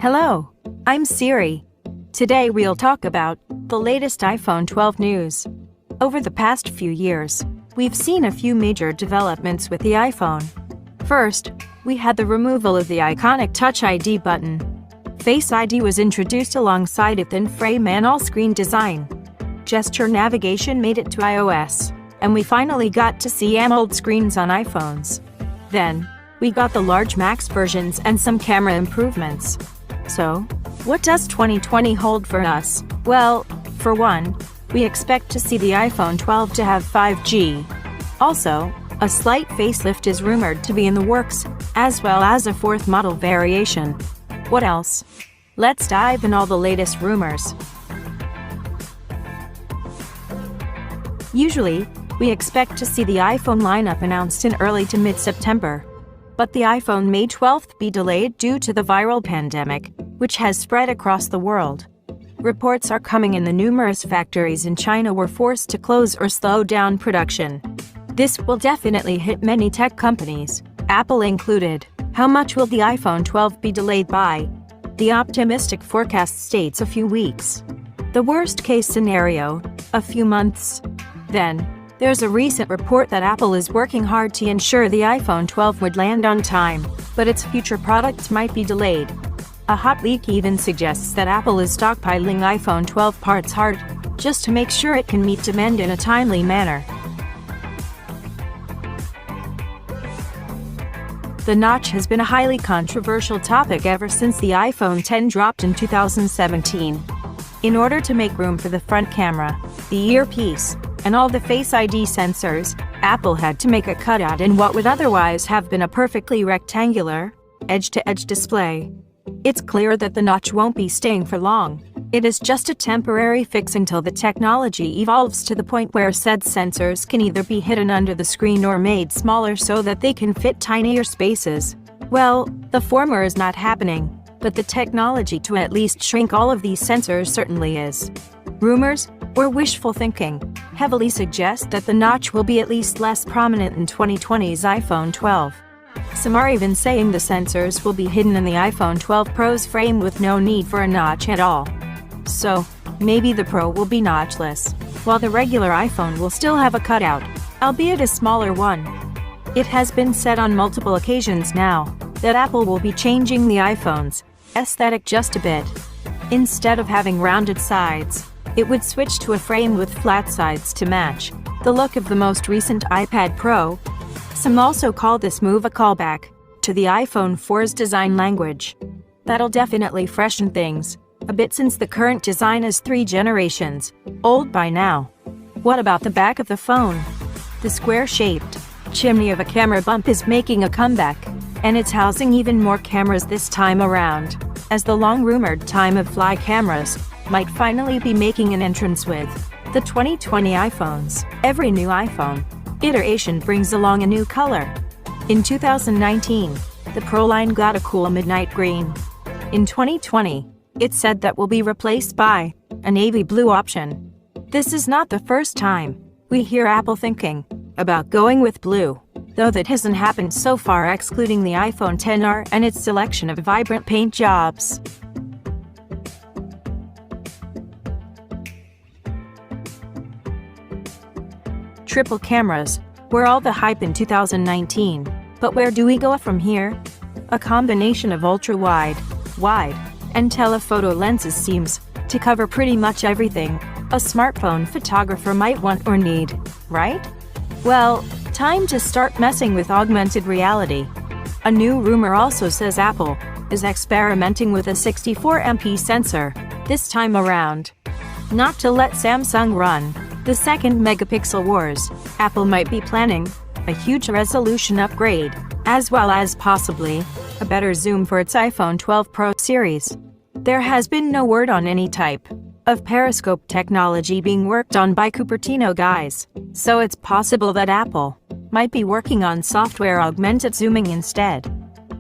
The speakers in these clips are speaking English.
Hello, I'm Siri. Today we'll talk about the latest iPhone 12 news. Over the past few years, we've seen a few major developments with the iPhone. First, we had the removal of the iconic Touch ID button. Face ID was introduced alongside a thin frame and all-screen design. Gesture navigation made it to iOS, and we finally got to see AMOLED screens on iPhones. Then, we got the large Max versions and some camera improvements. So, what does 2020 hold for us? Well, for one, we expect to see the iPhone 12 to have 5G. Also, a slight facelift is rumored to be in the works, as well as a fourth model variation. What else? Let's dive in all the latest rumors. Usually, we expect to see the iPhone lineup announced in early to mid-September. But the iPhone May 12th be delayed due to the viral pandemic, which has spread across the world. Reports are coming in that numerous factories in China were forced to close or slow down production. This will definitely hit many tech companies, Apple included. How much will the iPhone 12 be delayed by? The optimistic forecast states a few weeks. The worst-case scenario, a few months. Then, there's a recent report that Apple is working hard to ensure the iPhone 12 would land on time, but its future products might be delayed. A hot leak even suggests that Apple is stockpiling iPhone 12 parts hard, just to make sure it can meet demand in a timely manner. The notch has been a highly controversial topic ever since the iPhone X dropped in 2017. In order to make room for the front camera, the earpiece, and all the Face ID sensors, Apple had to make a cutout in what would otherwise have been a perfectly rectangular, edge-to-edge display. It's clear that the notch won't be staying for long. It is just a temporary fix until the technology evolves to the point where said sensors can either be hidden under the screen or made smaller so that they can fit tinier spaces. Well, the former is not happening, but the technology to at least shrink all of these sensors certainly is. Rumors, or wishful thinking, heavily suggest that the notch will be at least less prominent in 2020's iPhone 12. Some are even saying the sensors will be hidden in the iPhone 12 Pro's frame with no need for a notch at all. So, maybe the Pro will be notchless, while the regular iPhone will still have a cutout, albeit a smaller one. It has been said on multiple occasions now that Apple will be changing the iPhone's aesthetic just a bit. Instead of having rounded sides, it would switch to a frame with flat sides to match the look of the most recent iPad Pro. Some also call this move a callback to the iPhone 4's design language. That'll definitely freshen things a bit since the current design is 3 generations old by now. What about the back of the phone? The square-shaped chimney of a camera bump is making a comeback, and it's housing even more cameras this time around, as the long-rumored time-of-flight cameras might finally be making an entrance with the 2020 iPhones. Every new iPhone iteration brings along a new color. In 2019, the Pro line got a cool midnight green. In 2020, it's said that will be replaced by a navy blue option. This is not the first time we hear Apple thinking about going with blue, though that hasn't happened so far, excluding the iPhone XR and its selection of vibrant paint jobs. Triple cameras were all the hype in 2019, but where do we go from here? A combination of ultra-wide, wide, and telephoto lenses seems to cover pretty much everything a smartphone photographer might want or need, right? Well, time to start messing with augmented reality. A new rumor also says Apple is experimenting with a 64MP sensor this time around. Not to let Samsung run the second megapixel wars, Apple might be planning a huge resolution upgrade, as well as possibly a better zoom for its iPhone 12 Pro series. There has been no word on any type of periscope technology being worked on by Cupertino guys, so it's possible that Apple might be working on software augmented zooming instead.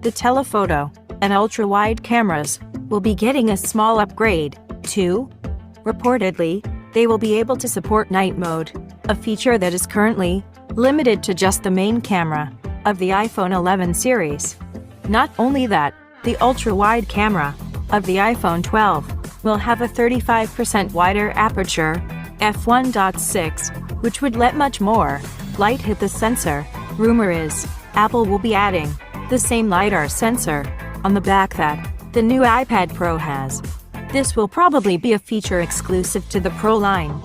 The telephoto and ultra-wide cameras will be getting a small upgrade, too. Reportedly, they will be able to support night mode, a feature that is currently limited to just the main camera of the iPhone 11 series. Not only that, the ultra-wide camera of the iPhone 12 will have a 35% wider aperture, f1.6, which would let much more light hit the sensor. Rumor is, Apple will be adding the same LiDAR sensor on the back that the new iPad Pro has. This will probably be a feature exclusive to the Pro line.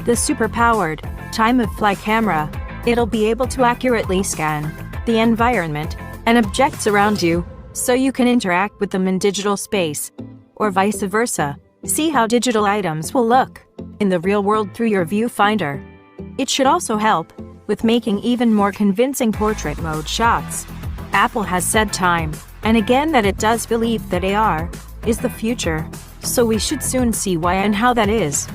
The super-powered time-of-flight camera, it'll be able to accurately scan the environment and objects around you, so you can interact with them in digital space, or vice versa. See how digital items will look in the real world through your viewfinder. It should also help with making even more convincing portrait mode shots. Apple has said time and again that it does believe that AR is the future, so we should soon see why and how that is.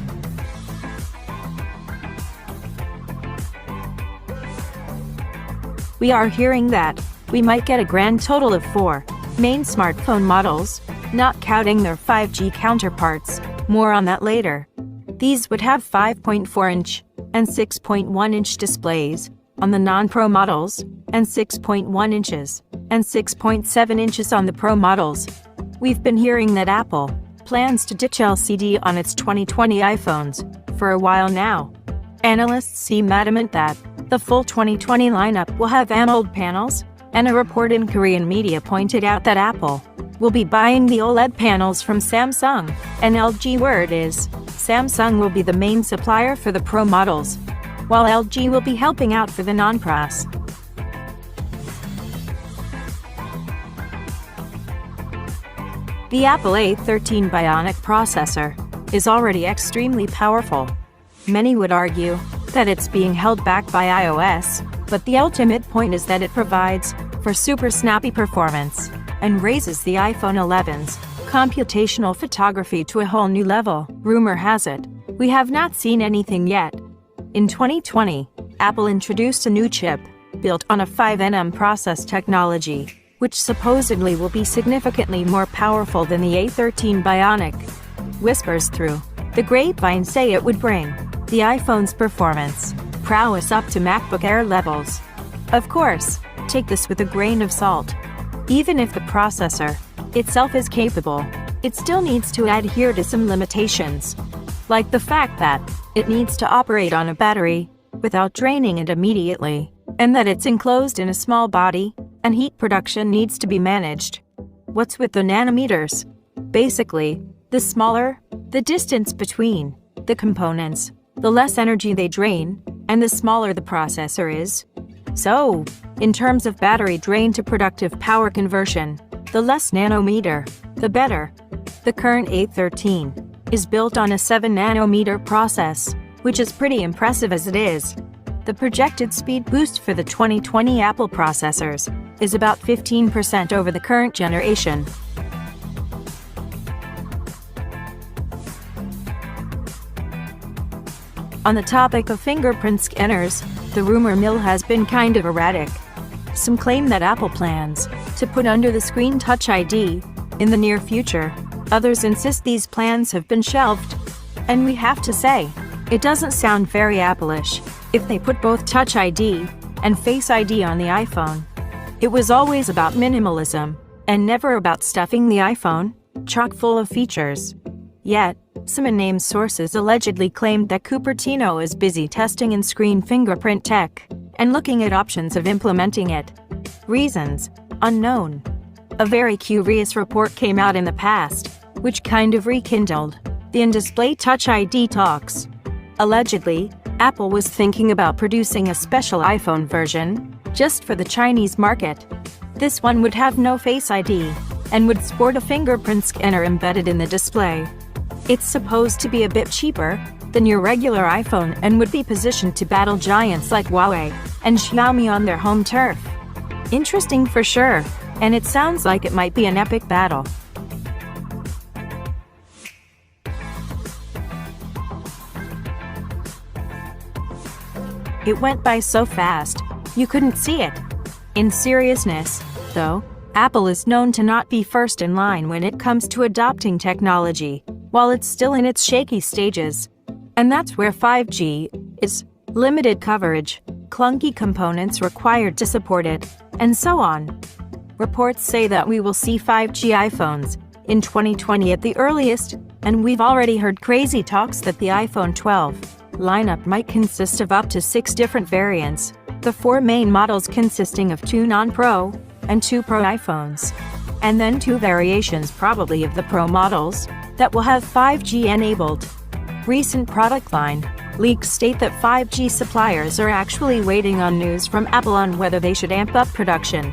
We are hearing that we might get a grand total of 4 main smartphone models, not counting their 5G counterparts. More on that later. These would have 5.4-inch and 6.1-inch displays on the non-Pro models, and 6.1 inches and 6.7 inches on the Pro models. We've been hearing that Apple plans to ditch LCD on its 2020 iPhones for a while now. Analysts seem adamant that the full 2020 lineup will have AMOLED panels, and a report in Korean media pointed out that Apple will be buying the OLED panels from Samsung and LG. Word is, Samsung will be the main supplier for the Pro models, while LG will be helping out for the non-Pros. The Apple A13 Bionic processor is already extremely powerful. Many would argue that it's being held back by iOS, but the ultimate point is that it provides for super snappy performance and raises the iPhone 11's computational photography to a whole new level. Rumor has it, we have not seen anything yet. In 2020, Apple introduced a new chip built on a 5nm process technology, which supposedly will be significantly more powerful than the A13 Bionic. Whispers through the grapevine say it would bring the iPhone's performance prowess up to MacBook Air levels. Of course, take this with a grain of salt. Even if the processor itself is capable, it still needs to adhere to some limitations, like the fact that it needs to operate on a battery without draining it immediately, and that it's enclosed in a small body, and heat production needs to be managed. What's with the nanometers? Basically, the smaller the distance between the components, the less energy they drain, and the smaller the processor is. So, in terms of battery drain to productive power conversion, the less nanometer, the better. The current A13 is built on a 7nm process, which is pretty impressive as it is. The projected speed boost for the 2020 Apple processors is about 15% over the current generation. On the topic of fingerprint scanners, the rumor mill has been kind of erratic. Some claim that Apple plans to put under the screen Touch ID in the near future. Others insist these plans have been shelved. And we have to say, it doesn't sound very Apple-ish if they put both Touch ID and Face ID on the iPhone. It was always about minimalism, and never about stuffing the iPhone chock full of features. Yet, some unnamed sources allegedly claimed that Cupertino is busy testing in-screen fingerprint tech and looking at options of implementing it. Reasons unknown. A very curious report came out in the past, which kind of rekindled the in-display Touch ID talks. Allegedly, Apple was thinking about producing a special iPhone version just for the Chinese market. This one would have no Face ID and would sport a fingerprint scanner embedded in the display. It's supposed to be a bit cheaper than your regular iPhone and would be positioned to battle giants like Huawei and Xiaomi on their home turf. Interesting for sure, and it sounds like it might be an epic battle. It went by so fast, you couldn't see it. In seriousness, though, Apple is known to not be first in line when it comes to adopting technology, while it's still in its shaky stages. And that's where 5G is: limited coverage, clunky components required to support it, and so on. Reports say that we will see 5G iPhones in 2020 at the earliest, and we've already heard crazy talks that the iPhone 12 lineup might consist of up to 6 different variants, the 4 main models consisting of 2 non-Pro and 2 Pro iPhones, and then 2 variations probably of the Pro models that will have 5G enabled. Recent product line leaks state that 5G suppliers are actually waiting on news from Apple on whether they should amp up production.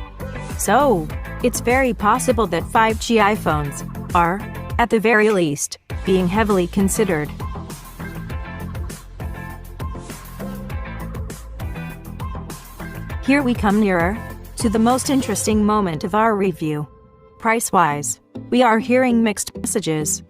So, it's very possible that 5G iPhones are, at the very least, being heavily considered. Here we come nearer to the most interesting moment of our review. Price-wise, we are hearing mixed messages.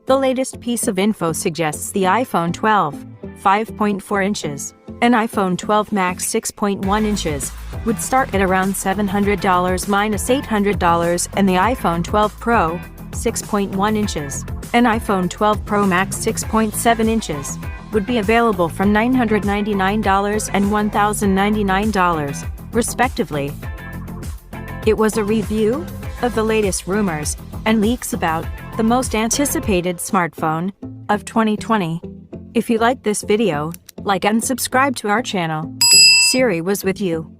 The latest piece of info suggests the iPhone 12, 5.4 inches, and iPhone 12 Max 6.1 inches would start at around $700 minus $800, and the iPhone 12 Pro, 6.1 inches, and iPhone 12 Pro Max 6.7 inches would be available from $999 and $1,099, respectively. It was a review of the latest rumors and leaks about the most anticipated smartphone of 2020. If you liked this video, like and subscribe to our channel. Siri was with you.